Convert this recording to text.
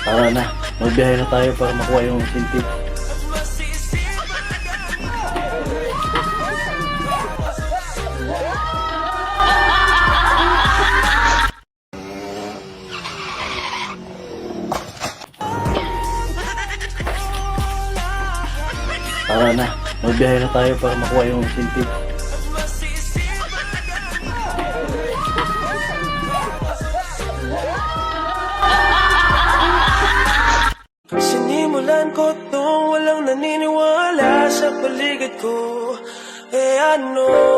Tara na, magbiyahe na tayo para makuha yung incentive. Tara na, magbiyahe na tayo para makuha yung incentive. Sinimulan ko tong walang naniniwala sa paligid ko. Eh ano